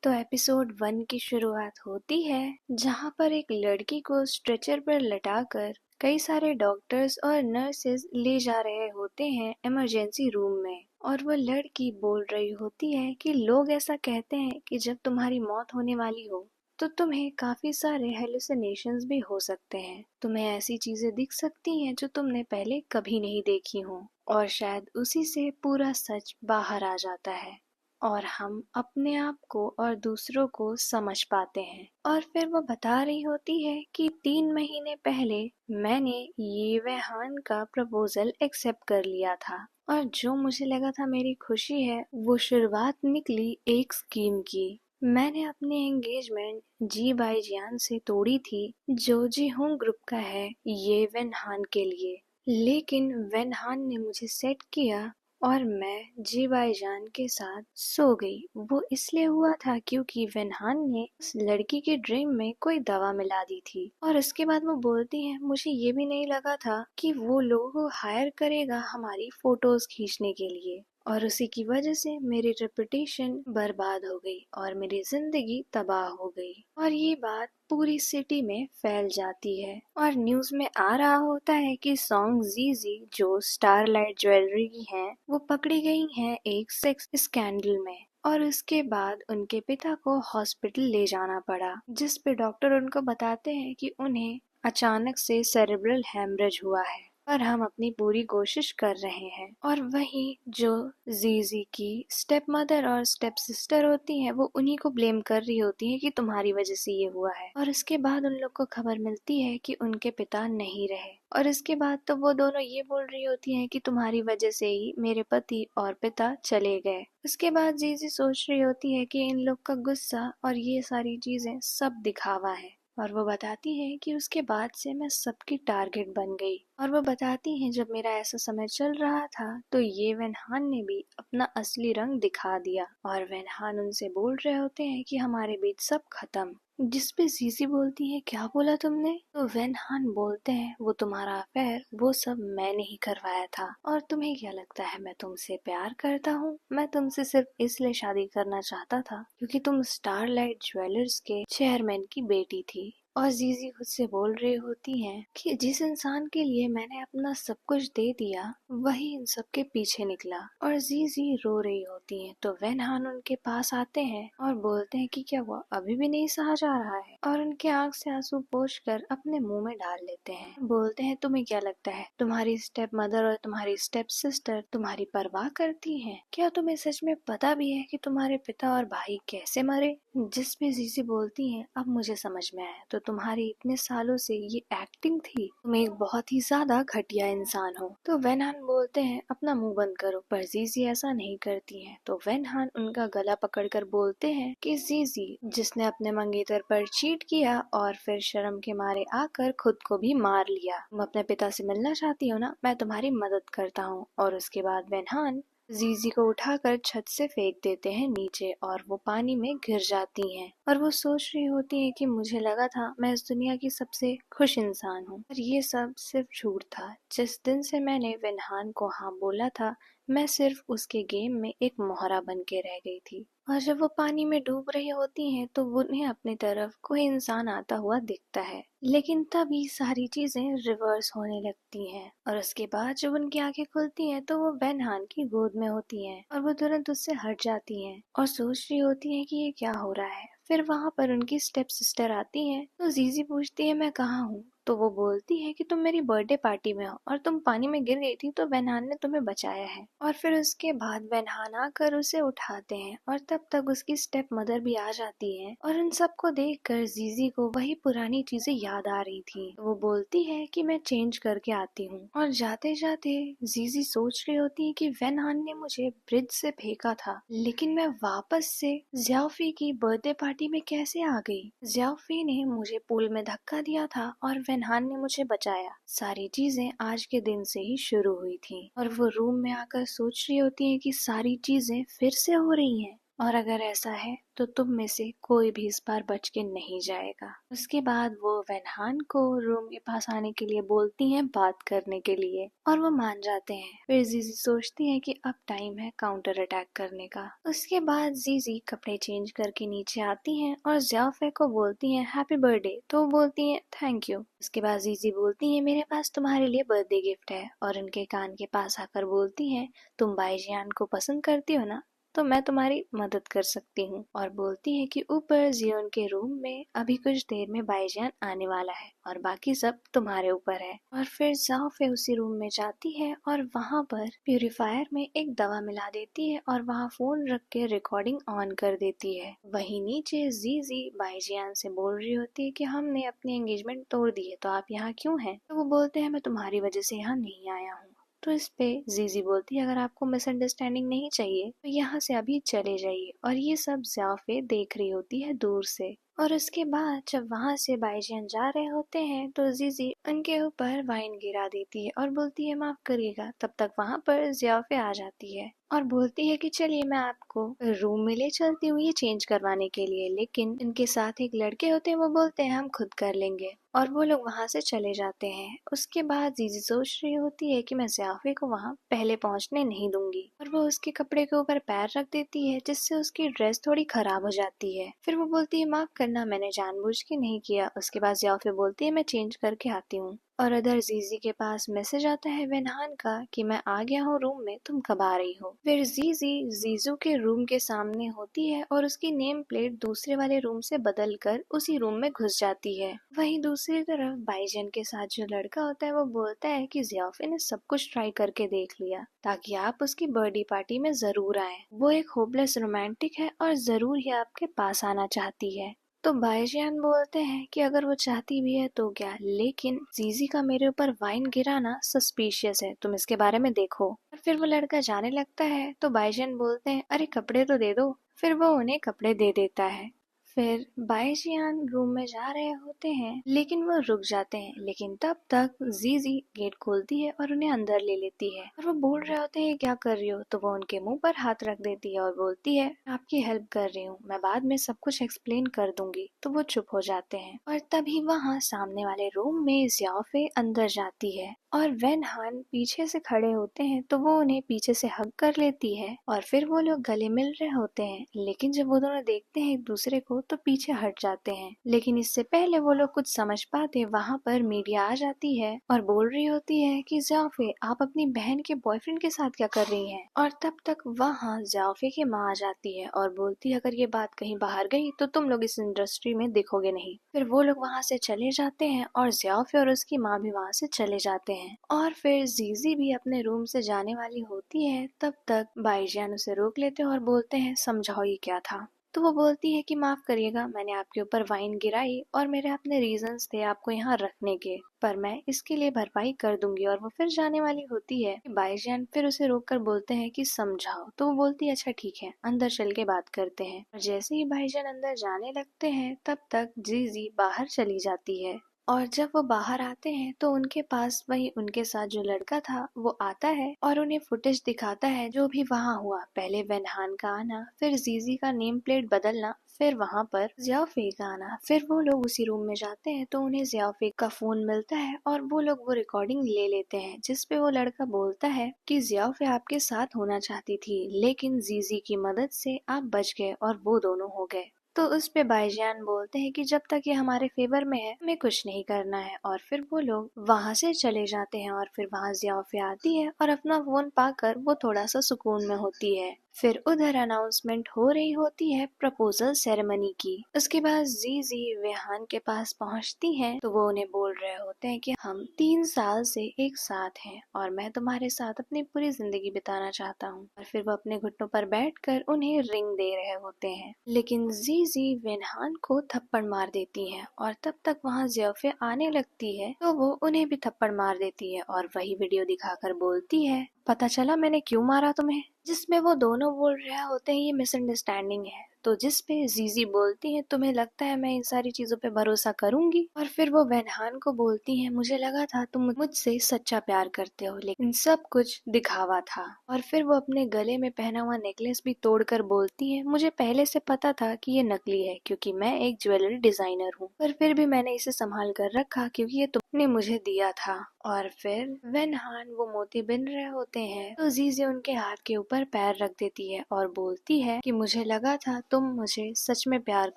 तो एपिसोड 1 की शुरुआत होती है जहां पर एक लड़की को स्ट्रेचर पर लटाकर कई सारे डॉक्टर्स और नर्सेस ले जा रहे होते हैं इमरजेंसी रूम में। और वो लड़की बोल रही होती है कि लोग ऐसा कहते हैं कि जब तुम्हारी मौत होने वाली हो तो तुम्हें काफी सारे हेलुसिनेशंस भी हो सकते हैं। तुम्हें ऐसी चीजें दिख सकती हैं जो तुमने पहले कभी नहीं देखी हो, और शायद उसी से पूरा सच बाहर आ जाता है और हम अपने आप को और दूसरों को समझ पाते हैं। और फिर वो बता रही होती है कि 3 महीने पहले मैंने ये वहान का प्रपोजल एक्सेप्ट कर लिया था, और जो मुझे लगा था मेरी खुशी है वो शुरुआत निकली एक स्कीम की। मैंने अपनी एंगेजमेंट जी बाई जियान से तोड़ी थी, जो जी होंग ग्रुप का है ये वेनहान के लिए। लेकिन वेनहान ने मुझे सेट किया और मैं जी भाईजान के साथ सो गई। वो इसलिए हुआ था क्योंकि वेनहान ने उस लड़की के ड्रीम में कोई दवा मिला दी थी। और उसके बाद वो बोलती है मुझे ये भी नहीं लगा था कि वो लोगों को हायर करेगा हमारी फोटोज खींचने के लिए, और उसी की वजह से मेरी रेपुटेशन बर्बाद हो गई और मेरी जिंदगी तबाह हो गई। और ये बात पूरी सिटी में फैल जाती है और न्यूज में आ रहा होता है कि सॉन्ग जीजी जो स्टारलाइट ज्वेलरी की हैं वो पकड़ी गई हैं एक सेक्स स्कैंडल में। और उसके बाद उनके पिता को हॉस्पिटल ले जाना पड़ा, जिस पे डॉक्टर उनको बताते हैं कि उन्हें अचानक से सेरेब्रल हेमरेज हुआ है और हम अपनी पूरी कोशिश कर रहे हैं। और वहीं जो जीजी की स्टेप मदर और स्टेप सिस्टर होती हैं वो उन्हीं को ब्लेम कर रही होती हैं कि तुम्हारी वजह से ये हुआ है। और इसके बाद उन लोग को खबर मिलती है कि उनके पिता नहीं रहे, और इसके बाद तो वो दोनों ये बोल रही होती हैं कि तुम्हारी वजह से ही मेरे पति और पिता चले गए। उसके बाद जीजी सोच रही होती है कि इन लोग का गुस्सा और ये सारी चीजें सब दिखावा है, और वो बताती है कि उसके बाद से मैं सबकी टारगेट बन गई। और वो बताती हैं जब मेरा ऐसा समय चल रहा था तो ये वेनहान ने भी अपना असली रंग दिखा दिया, और वेनहान उनसे बोल रहे होते हैं कि हमारे बीच सब खत्म। जिस पे जीजी बोलती है क्या बोला तुमने? तो वेनहान बोलते हैं वो तुम्हारा अफेयर वो सब मैंने ही करवाया था, और तुम्हें क्या लगता है मैं तुमसे प्यार करता हूँ? मैं तुमसे सिर्फ इसलिए शादी करना चाहता था क्योंकि तुम स्टारलाइट ज्वेलर्स के चेयरमैन की बेटी थी। और जीजी खुद से बोल रही होती हैं कि जिस इंसान के लिए मैंने अपना सब कुछ दे दिया वही इन सब के पीछे निकला। और जीजी रो रही होती हैं तो वेनहान उनके पास आते हैं और बोलते हैं कि क्या वो अभी भी नहीं सहा जा रहा है, और उनके आंख से आंसू पोंछकर अपने मुंह में डाल लेते हैं। बोलते हैं तुम्हें क्या लगता है तुम्हारी स्टेप मदर और तुम्हारी स्टेप सिस्टर तुम्हारी परवाह करती हैं? क्या तुम्हें सच में पता भी है कि तुम्हारे पिता और भाई कैसे मरे? जिस पे जीजी बोलती हैं अब मुझे समझ में आया, तो तुम्हारी इतने सालों से ये एक्टिंग थी, तुम एक बहुत ही ज्यादा घटिया इंसान हो। तो वेनहान बोलते हैं अपना मुंह बंद करो, पर जीजी ऐसा नहीं करती हैं। तो वेनहान उनका गला पकड़कर बोलते हैं कि जीजी जिसने अपने मंगेतर पर चीट किया और फिर शर्म के मारे आकर खुद को भी मार लिया, तुम अपने पिता से मिलना चाहती हो ना, मैं तुम्हारी मदद करता हूँ। और उसके बाद वेनहान जीजी को उठाकर छत से फेंक देते हैं नीचे और वो पानी में गिर जाती हैं। और वो सोच रही होती हैं कि मुझे लगा था मैं इस दुनिया की सबसे खुश इंसान हूँ, पर ये सब सिर्फ झूठ था। जिस दिन से मैंने वेनहान को हाँ बोला था मैं सिर्फ उसके गेम में एक मोहरा बन के रह गई थी। और जब वो पानी में डूब रही होती हैं तो उन्हें अपनी तरफ कोई इंसान आता हुआ दिखता है, लेकिन तभी सारी चीजें रिवर्स होने लगती हैं। और उसके बाद जब उनकी आंखें खुलती हैं तो वो वेनहान की गोद में होती हैं, और वो तुरंत उससे हट जाती हैं और सोच रही होती हैं कि ये क्या हो रहा है। फिर वहां पर उनकी स्टेप सिस्टर आती हैं तो जीजी पूछती है मैं कहाँ हूँ? तो वो बोलती है कि तुम मेरी बर्थडे पार्टी में हो और तुम पानी में गिर गई थी तो वेनहान ने तुम्हें बचाया है। और फिर उसके बाद वेनहान आकर उसे उठाते हैं और तब तक उसकी स्टेप मदर भी आ जाती है, और उन सबको देखकर जीजी को वही पुरानी चीजें याद आ रही थी। वो बोलती है कि मैं चेंज करके आती हूँ, और जाते जाते जीजी सोच रही होती है कि वेनहान ने मुझे ब्रिज से फेंका था, लेकिन मैं वापस से ज्याओफी की बर्थडे पार्टी में कैसे आ गई? ज्याओफी ने मुझे पूल में धक्का दिया था और वेनहान ने मुझे बचाया। सारी चीजें आज के दिन से ही शुरू हुई थी, और वो रूम में आकर सोच रही होती है कि सारी चीजें फिर से हो रही हैं। और अगर ऐसा है तो तुम में से कोई भी इस बार बच के नहीं जाएगा। उसके बाद वो वैनहान को रूम के पास आने के लिए बोलती हैं बात करने के लिए और वो मान जाते हैं। फिर जीजी सोचती है कि अब टाइम है काउंटर अटैक करने का। उसके बाद जीजी कपड़े चेंज करके नीचे आती हैं और ज़ियाफे को बोलती हैं हैप्पी बर्थडे, तो वो बोलती हैं थैंक यू। उसके बाद जीजी बोलती हैं मेरे पास तुम्हारे लिए बर्थडे गिफ्ट है और उनके कान के पास आकर बोलती हैं तुम बाईजियान को पसंद करती हो ना, तो मैं तुम्हारी मदद कर सकती हूँ। और बोलती है कि ऊपर जियोन के रूम में अभी कुछ देर में बाईजान आने वाला है और बाकी सब तुम्हारे ऊपर है। और फिर ज़ाओफे उसी रूम में जाती है और वहाँ पर प्यूरिफायर में एक दवा मिला देती है और वहाँ फोन रख के रिकॉर्डिंग ऑन कर देती है। वहीं नीचे जीजी बाईजियान से बोल रही होती है कि हमने अपनी एंगेजमेंट तोड़ दी है तो आप यहाँ क्यों हैं? तो वो बोलते हैं मैं तुम्हारी वजह से यहाँ नहीं आया हूँ। तो इस पे जीजी बोलती है अगर आपको मिसअंडरस्टैंडिंग नहीं चाहिए तो यहाँ से अभी चले जाइए। और ये सब ज़ियाफे देख रही होती है दूर से। और उसके बाद जब वहाँ से बाईजान जा रहे होते हैं तो जीजी उनके ऊपर वाइन गिरा देती है और बोलती है माफ करिएगा। तब तक वहाँ पर ज़ियाफे आ जाती है और बोलती है कि चलिए मैं आपको रूम में ले चलती हूँ ये चेंज करवाने के लिए। लेकिन इनके साथ एक लड़के होते हैं, वो बोलते हैं हम खुद कर लेंगे और वो लोग वहाँ से चले जाते हैं। उसके बाद जीजी सोच रही होती है कि मैं ज़ियाफे को वहाँ पहले पहुँचने नहीं दूंगी और वो उसके कपड़े के ऊपर पैर रख देती है जिससे उसकी ड्रेस थोड़ी खराब हो जाती है। फिर वो बोलती है माफ करना मैंने जानबूझ के नहीं किया। उसके बाद ज़ियाफे बोलती है मैं चेंज करके आती हूँ। और अदर जीजी के पास मैसेज आता है वैनहान का कि मैं आ गया हूँ रूम में, तुम कब आ रही हो? फिर जीजी जीजू के रूम के सामने होती है और उसकी नेम प्लेट दूसरे वाले रूम से बदल कर उसी रूम में घुस जाती है। वहीं दूसरी तरफ बाईजन के साथ जो लड़का होता है वो बोलता है कि ज़ियाफे ने सब कुछ ट्राई करके देख लिया ताकि आप उसकी बर्थडे पार्टी में जरूर आए। वो एक होपलेस रोमांटिक है और जरूर ही आपके पास आना चाहती है। तो बाईजियान बोलते हैं कि अगर वो चाहती भी है तो क्या, लेकिन जीजी का मेरे ऊपर वाइन गिराना सस्पिशियस है, तुम इसके बारे में देखो। और फिर वो लड़का जाने लगता है तो बाईजियान बोलते हैं अरे कपड़े तो दे दो। फिर वो उन्हें कपड़े दे देता है। फिर बाईजियान रूम में जा रहे होते हैं लेकिन वो रुक जाते हैं। लेकिन तब तक जीजी गेट खोलती है और उन्हें अंदर ले लेती है और वो बोल रहे होते हैं क्या कर रही हो, तो वो उनके मुंह पर हाथ रख देती है और बोलती है आपकी हेल्प कर रही हूँ, मैं बाद में सब कुछ एक्सप्लेन कर दूंगी। तो वो चुप हो जाते हैं और तभी वहाँ सामने वाले रूम में ज़ियाफे अंदर जाती है और वैनहान पीछे से खड़े होते हैं तो वो उन्हें पीछे से हग कर लेती है और फिर वो लोग गले मिल रहे होते हैं। लेकिन जब वो दोनों देखते हैं एक दूसरे को तो पीछे हट जाते हैं। लेकिन इससे पहले वो लोग कुछ समझ पाते वहाँ पर मीडिया आ जाती है और बोल रही होती है कि ज़ियाफे आप अपनी बहन के बॉयफ्रेंड के साथ क्या कर रही हैं? और तब तक वहाँ ज़ियाफे की माँ आ जाती है और बोलती है अगर ये बात कहीं बाहर गई तो तुम लोग इस इंडस्ट्री में दिखोगे नहीं। फिर वो लोग वहाँ से चले जाते हैं और ज़ियाफे और उसकी माँ भी वहाँ से चले जाते हैं। और फिर जीजी भी अपने रूम से जाने वाली होती है तब तक बाईजान उसे रोक लेते हैं और बोलते हैं समझाओ ये क्या था? तो वो बोलती है कि माफ करिएगा मैंने आपके ऊपर वाइन गिराई और मेरे अपने रीजंस थे आपको यहाँ रखने के, पर मैं इसके लिए भरपाई कर दूंगी। और वो फिर जाने वाली होती है। बाईजान फिर उसे रोक कर बोलते हैं कि समझाओ। तो वो बोलती है अच्छा ठीक है अंदर चल के बात करते हैं। और जैसे ही भाईजान अंदर जाने लगते हैं तब तक जीजी बाहर चली जाती है। और जब वो बाहर आते हैं तो उनके पास वही उनके साथ जो लड़का था वो आता है और उन्हें फुटेज दिखाता है जो भी वहाँ हुआ। पहले वैनहान का आना, फिर जीजी का नेम प्लेट बदलना, फिर वहाँ पर ज़ियाफे का आना। फिर वो लोग उसी रूम में जाते हैं तो उन्हें ज़ियाफे का फोन मिलता है और वो लोग वो रिकॉर्डिंग ले लेते हैं जिसपे वो लड़का बोलता है कि ज़ियाफे आपके साथ होना चाहती थी लेकिन जीजी की मदद से आप बच गए और वो दोनों हो गए। तो उस पे बाईजान बोलते हैं कि जब तक ये हमारे फेवर में है हमें कुछ नहीं करना है। और फिर वो लोग वहाँ से चले जाते हैं और फिर वहाँ ज़ियाफे आती है और अपना फोन पाकर वो थोड़ा सा सुकून में होती है। फिर उधर अनाउंसमेंट हो रही होती है प्रपोजल सेरेमनी की। उसके बाद जीजी वेहान के पास पहुंचती हैं तो वो उन्हें बोल रहे होते हैं कि हम 3 साल से एक साथ हैं और मैं तुम्हारे साथ अपनी पूरी जिंदगी बिताना चाहता हूँ। और फिर वो अपने घुटनों पर बैठकर उन्हें रिंग दे रहे होते हैं। लेकिन जीजी वेनहान को थप्पड़ मार देती है और तब तक वहाँ ज़ियाफे आने लगती है तो वो उन्हें भी थप्पड़ मार देती है और वही वीडियो दिखाकर बोलती है पता चला मैंने क्यों मारा तुम्हें? जिसमें वो दोनों बोल रहे होते हैं ये मिसअंडरस्टैंडिंग है, तो जिस पे जीजी बोलती है तुम्हें लगता है मैं इन सारी चीजों पे भरोसा करूंगी। और फिर वो वनहान को बोलती है मुझे लगा था तुम मुझसे सच्चा प्यार करते हो लेकिन सब कुछ दिखावा था। और फिर वो अपने गले में पहना हुआ नेकलेस भी तोड़कर बोलती है मुझे पहले से पता था कि ये नकली है क्योंकि मैं एक ज्वेलरी डिजाइनर हूँ, पर फिर भी मैंने इसे संभाल कर रखा क्योंकि ये तुमने मुझे दिया था। और फिर वनहान वो मोती बिन रहे होते हैं तो जीजी उनके हाथ के ऊपर पैर रख देती है और बोलती है कि मुझे लगा था तुम मुझे सच में प्यार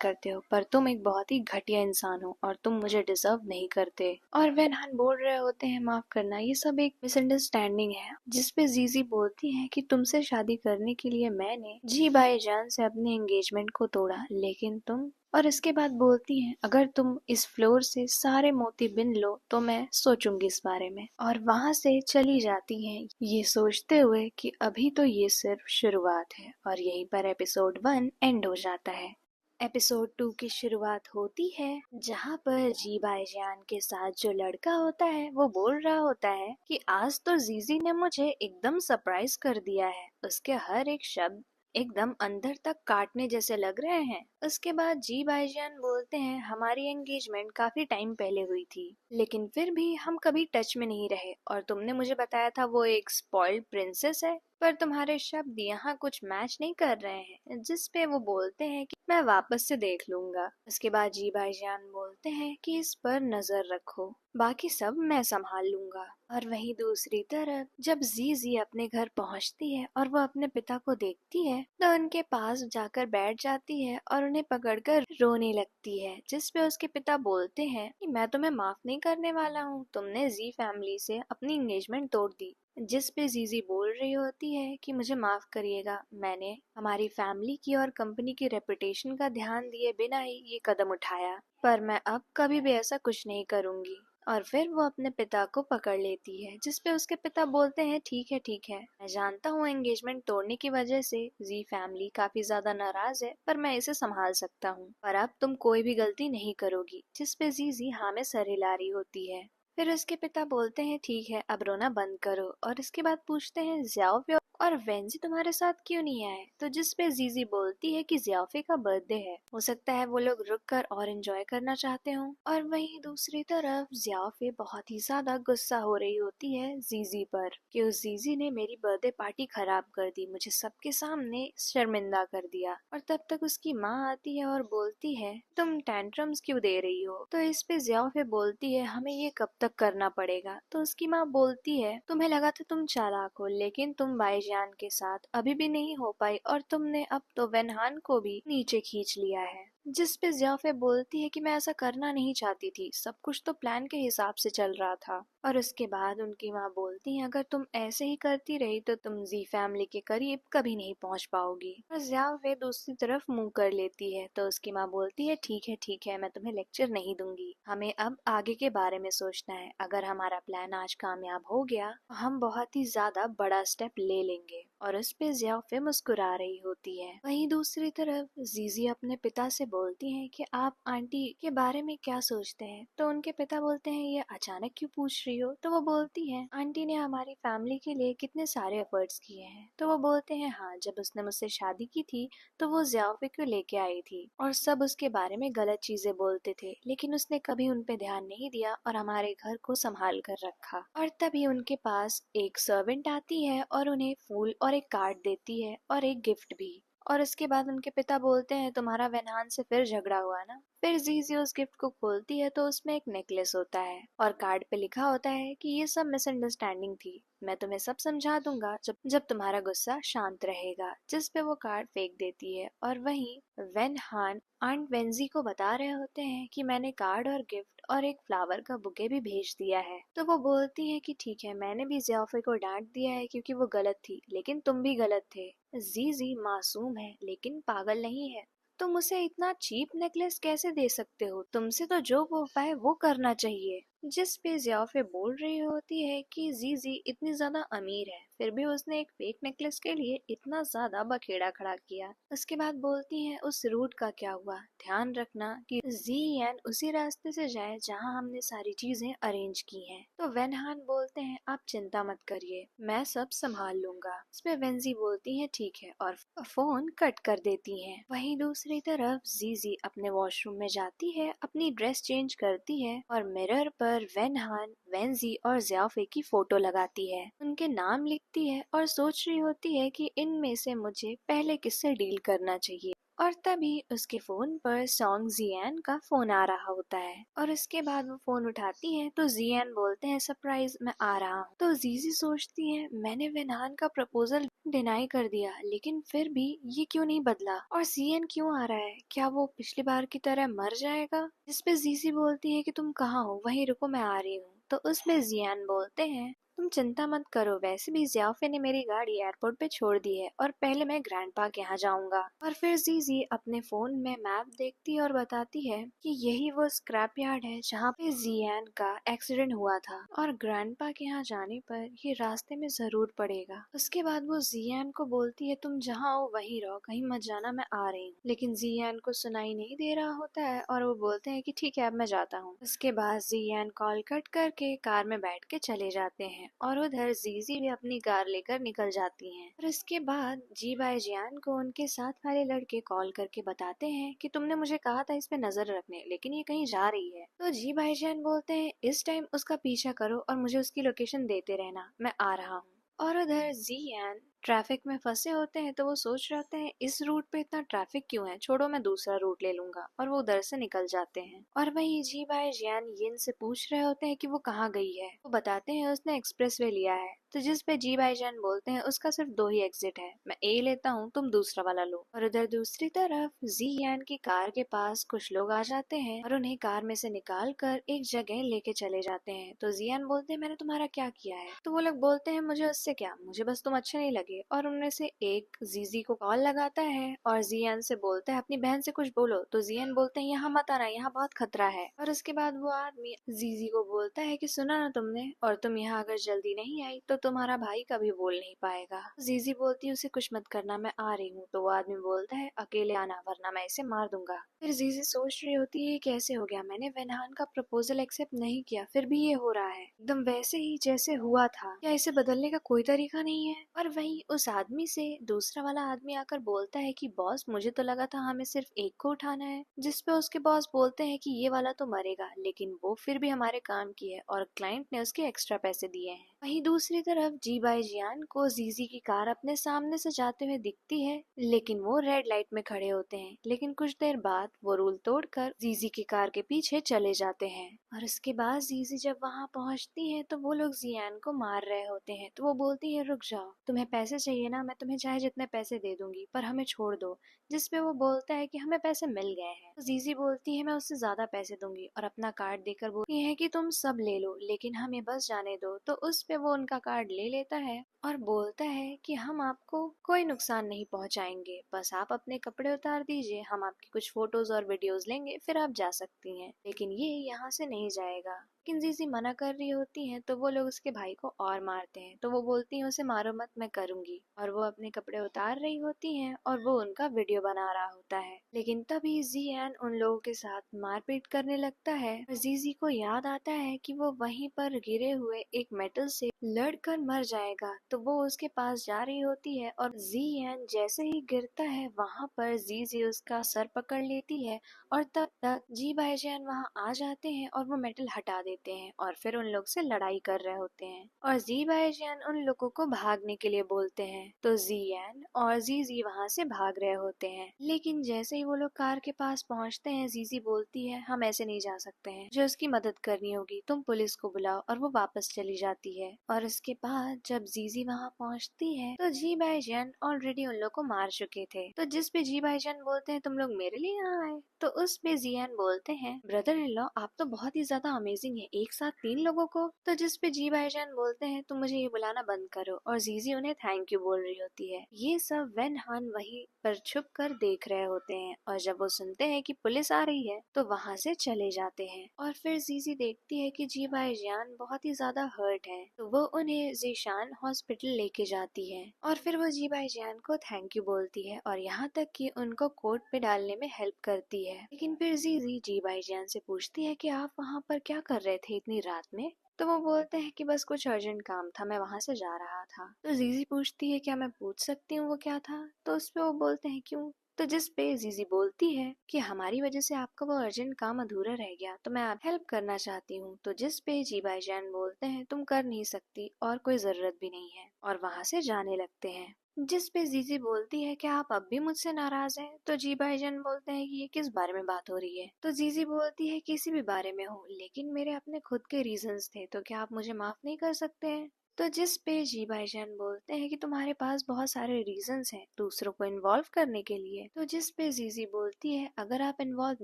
करते हो पर तुम एक बहुत ही घटिया इंसान हो और तुम मुझे डिजर्व नहीं करते। और वनहान बोल रहे होते हैं माफ करना ये सब एक मिसअंडरस्टैंडिंग है, जिसपे जीजी बोलती है कि तुमसे शादी करने के लिए मैंने जी भाईजान से अपने एंगेजमेंट को तोड़ा लेकिन तुम। और इसके बाद बोलती हैं अगर तुम इस फ्लोर से सारे मोती बिन लो तो मैं सोचूंगी इस बारे में। और वहां से चली जाती हैं ये सोचते हुए कि अभी तो ये सिर्फ शुरुआत है। और यहीं पर एपिसोड 1 एंड हो जाता है। एपिसोड 2 की शुरुआत होती है जहाँ पर जी भाईजान के साथ जो लड़का होता है वो बोल रहा होता है कि आज तो जीजी ने मुझे एकदम सरप्राइज कर दिया है, उसके हर एक शब्द एकदम अंदर तक काटने जैसे लग रहे हैं। उसके बाद जी भाईजान बोलते हैं हमारी एंगेजमेंट काफी टाइम पहले हुई थी लेकिन फिर भी हम कभी टच में नहीं रहे और तुमने मुझे बताया था वो एक स्पॉइल्ड प्रिंसेस है, पर तुम्हारे शब्द यहाँ कुछ मैच नहीं कर रहे हैं। जिस पे वो बोलते हैं कि मैं वापस से देख लूंगा। उसके बाद जी भाईजान बोलते हैं कि इस पर नजर रखो, बाकी सब मैं संभाल लूंगा। और वहीं दूसरी तरफ जब जीजी अपने घर पहुंचती है और वो अपने पिता को देखती है तो उनके पास जाकर बैठ जाती है और उन्हें पकड़कर रोने लगती है। जिस पे उसके पिता बोलते हैं कि मैं तुम्हें माफ नहीं करने वाला हूँ, तुमने जी फैमिली से अपनी एंगेजमेंट तोड़ दी। जिस पे जीजी बोल रही होती है कि मुझे माफ करिएगा, मैंने हमारी फैमिली की और कंपनी की रेपुटेशन का ध्यान दिए बिना ही ये कदम उठाया, पर मैं अब कभी भी ऐसा कुछ नहीं करूंगी। और फिर वो अपने पिता को पकड़ लेती है जिस पे उसके पिता बोलते हैं ठीक है मैं जानता हूँ एंगेजमेंट तोड़ने की वजह से जी फैमिली काफी ज्यादा नाराज है पर मैं इसे संभाल सकता हूँ, पर अब तुम कोई भी गलती नहीं करोगी। जिस पे जीजी हाँ में सर हिला रही होती है। फिर उसके पिता बोलते हैं ठीक है अब रोना बंद करो। और इसके बाद पूछते हैं ज़ियाओफे और वेंजी तुम्हारे साथ क्यों नहीं आए, तो जिस पे जीजी बोलती है कि ज़ियाओफे का बर्थडे है, हो सकता है वो लोग रुक कर और एंजॉय करना चाहते हो। और वहीं दूसरी तरफ ज़ियाओफे बहुत ही ज्यादा गुस्सा हो रही होती है जीजी पर कि उस जीजी ने मेरी बर्थडे पार्टी खराब कर दी, मुझे सबके सामने शर्मिंदा कर दिया। और तब तक उसकी माँ आती है और बोलती है तुम टैंट्रम्स क्यों दे रही हो, तो इस पे ज़ियाओफे बोलती है हमें ये कब तक करना पड़ेगा। तो उसकी माँ बोलती है तुम्हें लगा था तुम चालाक हो लेकिन तुम भाईजान के साथ अभी भी नहीं हो पाई और तुमने अब तो वेनहान को भी नीचे खींच लिया है। जिस पे ज़ियाफे बोलती है कि मैं ऐसा करना नहीं चाहती थी, सब कुछ तो प्लान के हिसाब से चल रहा था। और उसके बाद उनकी माँ बोलती है अगर तुम ऐसे ही करती रही तो तुम जी फैमिली के करीब कभी नहीं पहुँच पाओगी। और ज़ियाफे दूसरी तरफ मुंह कर लेती है तो उसकी माँ बोलती है ठीक है मैं तुम्हें लेक्चर नहीं दूंगी, हमें अब आगे के बारे में सोचना है। अगर हमारा प्लान आज कामयाब हो गया तो हम बहुत ही ज्यादा बड़ा स्टेप ले लेंगे। और उस पे ज़ियाफे मुस्कुरा रही होती है। वहीं दूसरी तरफ जीजी अपने पिता से बोलती हैं कि आप आंटी के बारे में क्या सोचते हैं, तो उनके पिता बोलते हैं ये अचानक क्यों पूछ रही हो, तो वो बोलती हैं आंटी ने हमारी फैमिली के लिए कितने सारे एफर्ट्स किए हैं। तो वो बोलते हैं हाँ जब उसने मुझसे शादी की थी तो वो ज़ियाफे को लेके आई थी और सब उसके बारे में गलत चीजें बोलते थे लेकिन उसने कभी उन पे ध्यान नहीं दिया और हमारे घर को संभाल कर रखा। और तभी उनके पास एक सर्वेंट आती है और उन्हें फूल और एक कार्ड देती है और एक गिफ्ट भी। और इसके बाद उनके पिता बोलते हैं तुम्हारा वेनहान से फिर झगड़ा हुआ ना। फिर जीजी उस गिफ्ट को खोलती है तो उसमें एक नेकलेस होता है और कार्ड पे लिखा होता है कि ये सब मिसअंडरस्टैंडिंग थी, मैं तुम्हें सब समझा दूंगा जब जब तुम्हारा गुस्सा शांत रहेगा। जिस पे वो कार्ड फेंक देती है। और वहीं वेन हान आंट वेंजी को बता रहे होते हैं कि मैंने कार्ड और गिफ्ट और एक फ्लावर का बुके भी भेज दिया है। तो वो बोलती है कि ठीक है मैंने भी ज़ियाफे को डांट दिया है क्योंकि वो गलत थी लेकिन तुम भी गलत थे। जीजी मासूम है लेकिन पागल नहीं है, तुम उसे इतना चीप नेकलेस कैसे दे सकते हो, तुमसे तो जो वो पाए वो करना चाहिए। जिस पे ज़ियाफे बोल रही होती है कि जीजी इतनी ज्यादा अमीर है फिर भी उसने एक फेक नेकलेस के लिए इतना ज्यादा बखेड़ा खड़ा किया। उसके बाद बोलती है उस रूट का क्या हुआ, ध्यान रखना कि जियान उसी रास्ते से जाए जहाँ हमने सारी चीजें अरेंज की हैं। तो वेनहान बोलते हैं आप चिंता मत करिए, मैं सब संभाल लूंगा। इसमें वेंजी बोलती है ठीक है और फोन कट कर देती है। वहीं दूसरी तरफ जीजी अपने वॉशरूम में जाती है, अपनी ड्रेस चेंज करती है और मिरर पर वेनहान, वेंजी और ज़ियाफे की फोटो लगाती है, उनके नाम लिखती है और सोच रही होती है कि इनमें से मुझे पहले किससे डील करना चाहिए। और तभी उसके फोन पर सॉन्ग जियान का फोन आ रहा होता है और उसके बाद वो फोन उठाती है तो जियान बोलते हैं सरप्राइज मैं आ रहा हूँ। तो जीजी सोचती है मैंने वेनहान का प्रपोजल डिनाई कर दिया लेकिन फिर भी ये क्यों नहीं बदला और जियान क्यों आ रहा है, क्या वो पिछली बार की तरह मर जाएगा। जिसपे जीजी बोलती है कि तुम कहाँ हो, वहीं रुको मैं आ रही हूँ। तो उसमें जियान बोलते हैं तुम चिंता मत करो, वैसे भी ज़ियाफे ने मेरी गाड़ी एयरपोर्ट पे छोड़ दी है और पहले मैं ग्रैंडपा के यहाँ जाऊंगा। और फिर जीजी अपने फोन में मैप देखती है और बताती है कि यही वो स्क्रैप यार्ड है जहाँ पे जियान का एक्सीडेंट हुआ था और ग्रैंडपा के यहाँ जाने पर ये रास्ते में जरूर पड़ेगा। उसके बाद वो जियान को बोलती है तुम जहाँ हो वहीं रहो, कहीं मत जाना, मैं आ रही हूँ। लेकिन जियान को सुनाई नहीं दे रहा होता है और वो बोलते हैं कि ठीक है अब मैं जाता हूँ। उसके बाद जियान कॉल कट करके कार में बैठ के चले जाते हैं और उधर जीजी भी अपनी कार लेकर निकल जाती हैं। और इसके बाद जी बाई जियान को उनके साथ वाले लड़के कॉल करके बताते हैं कि तुमने मुझे कहा था इस पे नजर रखने, लेकिन ये कहीं जा रही है। तो जी बाई जियान बोलते हैं इस टाइम उसका पीछा करो और मुझे उसकी लोकेशन देते रहना, मैं आ रहा हूँ। और उधर जियान ट्रैफिक में फंसे होते हैं तो वो सोच रहे होते हैं इस रूट पे इतना ट्रैफिक क्यों है, छोड़ो मैं दूसरा रूट ले लूंगा, और वो उधर से निकल जाते हैं। और वही जी बाई जियान यिन से पूछ रहे होते हैं कि वो कहाँ गई है। वो बताते हैं उसने एक्सप्रेसवे लिया है। तो जिस पे जी बाई जियान बोलते हैं उसका सिर्फ 2 ही एग्जिट है, मैं ए लेता हूँ तुम दूसरा वाला लो। और उधर दूसरी तरफ जियान की कार के पास कुछ लोग आ जाते हैं और उन्हें कार में से निकाल कर एक जगह लेके चले जाते हैं। तो जियान बोलते हैं मैंने तुम्हारा क्या किया है। तो वो लोग बोलते हैं मुझे उससे क्या, मुझे बस तुम अच्छे नहीं लगे। और उनमें से एक जीजी को कॉल लगाता है और जियान से बोलता है अपनी बहन से कुछ बोलो। तो जियान बोलते हैं यहाँ मत आना, यहाँ बहुत खतरा है। और उसके बाद वो आदमी जीजी को बोलता है कि सुना ना तुमने, और तुम यहाँ अगर जल्दी नहीं आई तो तुम्हारा भाई कभी बोल नहीं पाएगा। जीजी बोलती है उसे कुछ मत करना, मैं आ रही हूँ। तो वो आदमी बोलता है अकेले आना वरना मैं इसे मार दूंगा। फिर जीजी सोच रही होती है कैसे हो गया, मैंने वेनहान का प्रपोजल एक्सेप्ट नहीं किया फिर भी ये हो रहा है एकदम वैसे ही जैसे हुआ था, क्या इसे बदलने का कोई तरीका नहीं है। और वही उस आदमी से दूसरा वाला आदमी आकर बोलता है कि बॉस मुझे तो लगा था हमें सिर्फ एक को उठाना है। जिस पे उसके बॉस बोलते हैं कि ये वाला तो मरेगा लेकिन वो फिर भी हमारे काम की है और क्लाइंट ने उसके एक्स्ट्रा पैसे दिए हैं। वहीं दूसरी तरफ जी बाई जियान को जीजी की कार अपने सामने से जाते हुए दिखती है लेकिन वो रेड लाइट में खड़े होते हैं। लेकिन कुछ देर बाद वो रूल तोड़कर जीजी की कार के पीछे चले जाते हैं। और इसके बाद जीजी जब वहां पहुंचती है तो वो लोग जियान को मार रहे होते हैं। तो वो बोलती है रुक जाओ, तुम्हें पैसे चाहिए ना, मैं तुम्हें चाहे जितने पैसे दे दूंगी पर हमें छोड़ दो। जिसपे वो बोलता है कि हमें पैसे मिल गए हैं। तो जीजी बोलती है मैं उससे ज्यादा पैसे दूंगी और अपना कार्ड देकर बोलती है कि तुम सब ले लो लेकिन हमें बस जाने दो। तो उस पे वो उनका कार्ड ले लेता है और बोलता है कि हम आपको कोई नुकसान नहीं पहुंचाएंगे, बस आप अपने कपड़े उतार दीजिए, हम आपकी कुछ फोटोज और वीडियोस लेंगे फिर आप जा सकती हैं। लेकिन ये यहाँ से नहीं जाएगा। लेकिन जीजी मना कर रही होती हैं तो वो लोग उसके भाई को और मारते हैं। तो वो बोलती हैं उसे मारो मत, मैं करूंगी। और वो अपने कपड़े उतार रही होती हैं और वो उनका वीडियो बना रहा होता है। लेकिन तभी जियान उन लोगों के साथ मारपीट करने लगता है और जीजी को याद आता है कि वो वहीं पर गिरे हुए एक मेटल से लड़कर मर जाएगा। तो वो उसके पास जा रही होती है और जियान जैसे ही गिरता है वहां पर जीजी उसका सर पकड़ लेती है और तब तक जी बाई जियान वहां आ जाते हैं और वो मेटल हटा देते हैं और फिर उन लोग से लड़ाई कर रहे होते हैं। और जी बाई जियान उन लोगों को भागने के लिए बोलते हैं। तो जियान और जीजी वहां से भाग रहे होते हैं। लेकिन जैसे ही वो लोग कार के पास पहुंचते हैं जीजी बोलती है हम ऐसे नहीं जा सकते हैं, जो उसकी मदद करनी होगी तुम पुलिस को बुलाओ। और वो वापस चली जाती है। और इसके बाद जब जीजी वहां पहुंचती है तो जी बाई जियान ऑलरेडी उन लोग को मार चुके थे। तो जिस पे जी बाई जियान बोलते हैं तुम लोग मेरे लिए यहाँ आए। तो उस पे जियान बोलते हैं ब्रदर इन लॉ आप तो बहुत ही ज्यादा अमेजिंग है, एक साथ 3 लोगों को। तो जिस पे जी बाई जान बोलते हैं तुम मुझे ये बुलाना बंद करो और जीजी उन्हें थैंक यू बोल रही होती है। ये सब वेनहान वहीं पर छुप कर देख रहे होते हैं और जब वो सुनते हैं कि पुलिस आ रही है तो वहाँ से चले जाते हैं। और फिर जीजी देखती है कि जी बाई जान बहुत ही ज्यादा हर्ट है। तो वो उन्हें जीशान हॉस्पिटल लेके जाती है और फिर वो जी भाईजान को थैंक यू बोलती है और यहाँ तक कि उनको कोर्ट पे डालने में हेल्प करती है। लेकिन फिर जीजी जी भाईजान से पूछती है कि आप वहाँ पर क्या कर रहे थे इतनी रात में। तो वो बोलते हैं कि बस कुछ अर्जेंट काम था, मैं वहां से जा रहा था। तो जीजी पूछती है क्या मैं पूछ सकती हूँ वो क्या था। तो उस पे वो बोलते हैं क्यों। तो जिस पे जीजी बोलती है कि हमारी वजह से आपका वो अर्जेंट काम अधूरा रह गया तो मैं आप हेल्प करना चाहती हूँ। तो जिस पे जी भाईजान बोलते हैं तुम कर नहीं सकती और कोई जरूरत भी नहीं है और वहां से जाने लगते हैं। जिस पे जीजी बोलती है कि आप अब भी मुझसे नाराज हैं। तो जी भाईजान बोलते हैं कि ये किस बारे में बात हो रही है। तो जीजी बोलती है किसी भी बारे में हो, लेकिन मेरे अपने खुद के रीजंस थे, तो क्या आप मुझे माफ नहीं कर सकते हैं। तो जिस पे जी भाईजान बोलते हैं कि तुम्हारे पास बहुत सारे रीजंस हैं दूसरों को इन्वॉल्व करने के लिए। तो जिस पे जीजी बोलती है अगर आप इन्वॉल्व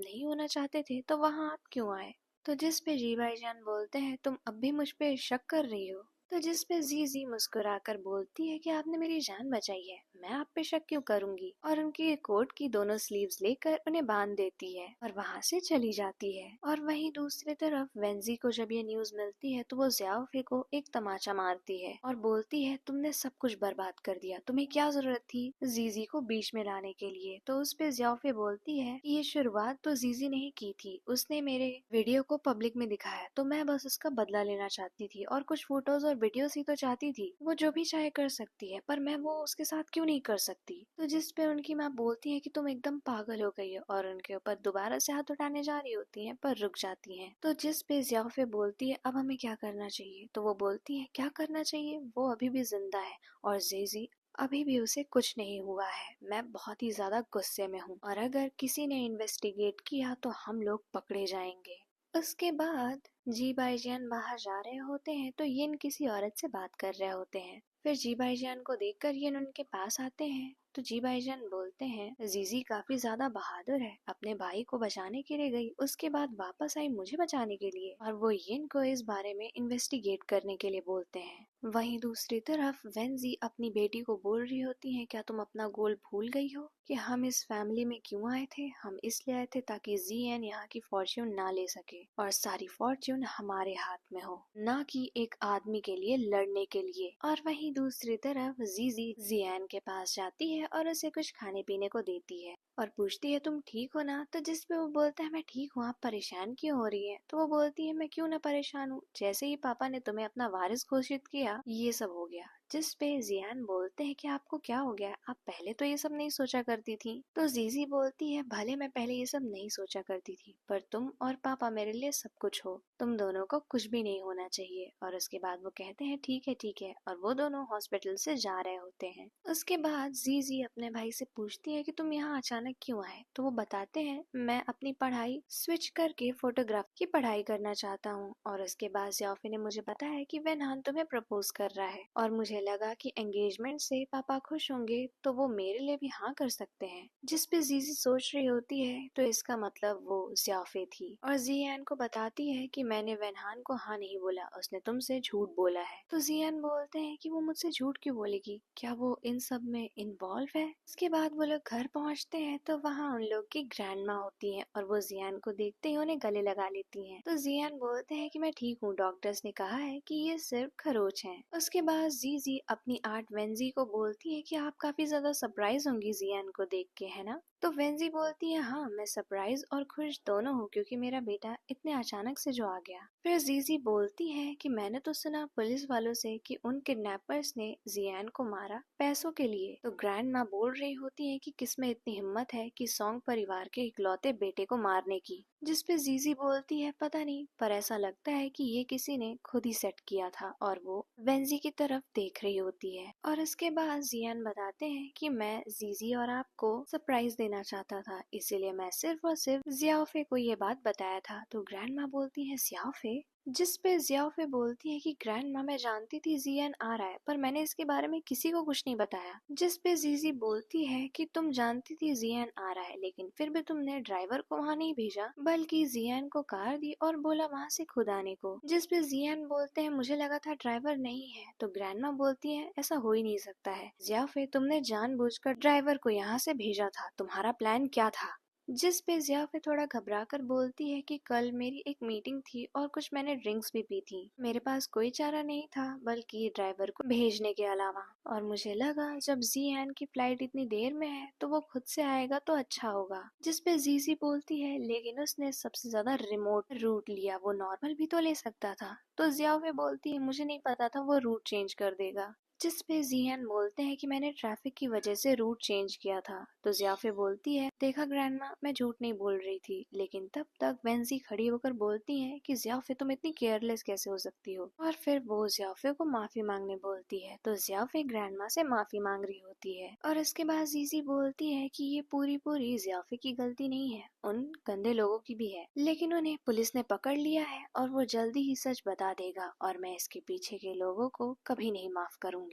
नहीं होना चाहते थे तो वहाँ आप क्यों आए। तो जिस पे जी भाईजान बोलते हैं तुम अब भी मुझ पे शक कर रही हो। तो जिस पे जीजी मुस्कुराकर बोलती है कि आपने मेरी जान बचाई है, मैं आप पे शक क्यों करूंगी। और उनकी कोट की दोनों स्लीव्स लेकर उन्हें बांध देती है और वहाँ से चली जाती है। और वहीं दूसरी तरफ वेंजी को जब ये न्यूज मिलती है तो वो ज़ियाओफे को एक तमाचा मारती है और बोलती है तुमने सब कुछ बर्बाद कर दिया, तुम्हें क्या जरूरत थी जीजी को बीच में लाने के लिए। तो उस पे ज़ियाओफे बोलती है कि ये शुरुआत तो जीजी ने ही की थी, उसने मेरे वीडियो को पब्लिक में दिखाया तो मैं बस उसका बदला लेना चाहती थी और कुछ फोटोज और वीडियोस ही तो चाहती थी, वो जो भी चाहे कर सकती है पर मैं वो उसके साथ क्यों नहीं कर सकती। तो जिस पे उनकी माँ बोलती है कि तुम एकदम पागल हो गई हो और उनके ऊपर दोबारा से हाथ उठाने जा रही होती है पर रुक जाती है। तो जिस पे ज़ियाफे बोलती है अब हमें क्या करना चाहिए। तो वो बोलती है क्या करना चाहिए, वो अभी भी जिंदा है और जेजी अभी भी उसे कुछ नहीं हुआ है। मैं बहुत ही ज्यादा गुस्से में हूँ और अगर किसी ने इन्वेस्टिगेट किया तो हम लोग पकड़े जाएंगे। उसके बाद जी भाईजान बाहर जा रहे होते हैं तो यिन किसी औरत से बात कर रहे होते हैं। फिर जी भाईजान को देखकर यिन उनके पास आते हैं। तो जी भाईजान बोलते हैं जीजी काफी ज्यादा बहादुर है, अपने भाई को बचाने के लिए गई, उसके बाद वापस आई मुझे बचाने के लिए। और वो यिन को इस बारे में इन्वेस्टिगेट करने के लिए बोलते हैं। वहीं दूसरी तरफ वेंजी अपनी बेटी को बोल रही होती है क्या तुम अपना गोल भूल गई हो कि हम इस फैमिली में क्यों आए थे। हम इसलिए आए थे ताकि जीएन यहाँ की फॉर्च्यून ना ले सके और सारी फॉर्च्यून हमारे हाथ में हो, ना कि एक आदमी के लिए लड़ने के लिए। और वहीं दूसरी तरफ जीजी जियान के पास जाती है और उसे कुछ खाने पीने को देती है और पूछती है तुम ठीक हो ना। तो जिसपे वो बोलता है मैं ठीक हूँ, आप परेशान क्यों हो रही है। तो वो बोलती है मैं क्यों ना परेशान हूँ, जैसे ही पापा ने तुम्हें अपना वारिस घोषित किया ये सब हो गया। जिस पे जियान बोलते हैं कि आपको क्या हो गया, आप पहले तो ये सब नहीं सोचा करती थी। तो जीजी बोलती है भले मैं पहले ये सब नहीं सोचा करती थी पर तुम और पापा मेरे लिए सब कुछ हो, तुम दोनों को कुछ भी नहीं होना चाहिए। और उसके बाद वो कहते हैं ठीक है और वो दोनों हॉस्पिटल से जा रहे होते हैं। उसके बाद जीजी अपने भाई से पूछती है कि तुम यहाँ अचानक क्यों आए। तो वो बताते हैं मैं अपनी पढ़ाई स्विच करके फोटोग्राफी की पढ़ाई करना चाहता हूँ। और उसके बाद जियाफे ने मुझे बताया कि वेनहान तुम्हें प्रपोज कर रहा है और मुझे लगा कि एंगेजमेंट से पापा खुश होंगे तो वो मेरे लिए भी हाँ कर सकते हैं। जिस पे जीजी सोच रही होती है तो इसका मतलब वो जियाफे थी और जियान को बताती है कि मैंने वेनहान को हाँ नहीं बोला, उसने तुमसे झूठ बोला है। तो जियान बोलते हैं कि वो मुझसे झूठ क्यों बोलेगी, क्या वो इन सब में इन्वॉल्व है। उसके बाद वो लोग घर पहुँचते हैं तो वहाँ उन लोग की ग्रैंड माँ होती है और वो जियान को देखते ही उन्हें गले लगा लेती हैं। तो जियान बोलते हैं कि मैं ठीक हूँ, डॉक्टर्स ने कहा है कि ये सिर्फ खरोच हैं। उसके बाद जीजी अपनी आंट वेंजी को बोलती है कि आप काफी ज्यादा सरप्राइज होंगी जियान को देख के, है ना। तो वेंजी बोलती है हाँ मैं सरप्राइज और खुश दोनों हूँ क्योंकि मेरा बेटा इतने अचानक से जो आ गया। फिर जीजी बोलती है कि मैंने तो सुना पुलिस वालों से कि उन किडनैपर्स ने जियान को मारा पैसों के लिए। तो ग्रैंड माँ बोल रही होती है कि किसमें इतनी हिम्मत है कि सॉन्ग परिवार के इकलौते बेटे को मारने की। जिसपे जीजी बोलती है पता नहीं पर ऐसा लगता है कि ये किसी ने खुद ही सेट किया था और वो वेंजी की तरफ देख रही होती है। और इसके बाद जियान बताते हैं कि मैं जीजी और आपको सरप्राइज देना चाहता था, इसीलिए मैं सिर्फ और सिर्फ जियाफे को ये बात बताया था। तो ग्रैंड माँ बोलती है जियाफे। जिस पे जियाफे बोलती है कि ग्रैंड माँ मैं जानती थी जियान आ रहा है पर मैंने इसके बारे में किसी को कुछ नहीं बताया। जिस पे जीजी बोलती है कि तुम जानती थी जियान आ रहा है लेकिन फिर भी तुमने ड्राइवर को वहाँ नहीं भेजा बल्कि जियान को कार दी और बोला वहाँ से खुद आने को। जिस पे जियान बोलते हैं मुझे लगा था ड्राइवर नहीं है। तो ग्रैंड माँ बोलती है ऐसा हो ही नहीं सकता है जियाफे, तुमने जानबूझकर ड्राइवर को यहाँ से भेजा था, तुम्हारा प्लान क्या था। जिस पे ज़ियाफ़े थोड़ा घबरा कर बोलती है कि कल मेरी एक मीटिंग थी और कुछ मैंने ड्रिंक्स भी पी थी। मेरे पास कोई चारा नहीं था बल्कि ड्राइवर को भेजने के अलावा। और मुझे लगा जब ज़ीयान की फ्लाइट इतनी देर में है तो वो खुद से आएगा तो अच्छा होगा। जिस पे ज़ीज़ी बोलती है लेकिन उसने सबसे ज्यादा रिमोट रूट लिया, वो नॉर्मल भी तो ले सकता था। तो ज़ियाफ़े बोलती है मुझे नहीं पता था वो रूट चेंज कर देगा। जिस पे ज़ियान बोलते हैं कि मैंने ट्रैफिक की वजह से रूट चेंज किया था। तो ज़ियाफ़े बोलती है देखा ग्रैंडमा, मैं झूठ नहीं बोल रही थी। लेकिन तब तक वेंजी खड़ी होकर बोलती है कि ज़ियाफ़े तुम इतनी केयरलेस कैसे हो सकती हो। और फिर वो ज़ियाफ़े को माफी मांगने बोलती है। तो ज़ियाफ़े ग्रैंडमा से माफी मांग रही होती है और इसके बाद ज़ीज़ी बोलती है कि ये पूरी पूरी ज़ियाफ़े की गलती नहीं है, उन गंदे लोगों की भी है, लेकिन उन्हें पुलिस ने पकड़ लिया है और वो जल्दी ही सच बता देगा और मैं इसके पीछे के लोगों को कभी नहीं माफ करूंगी।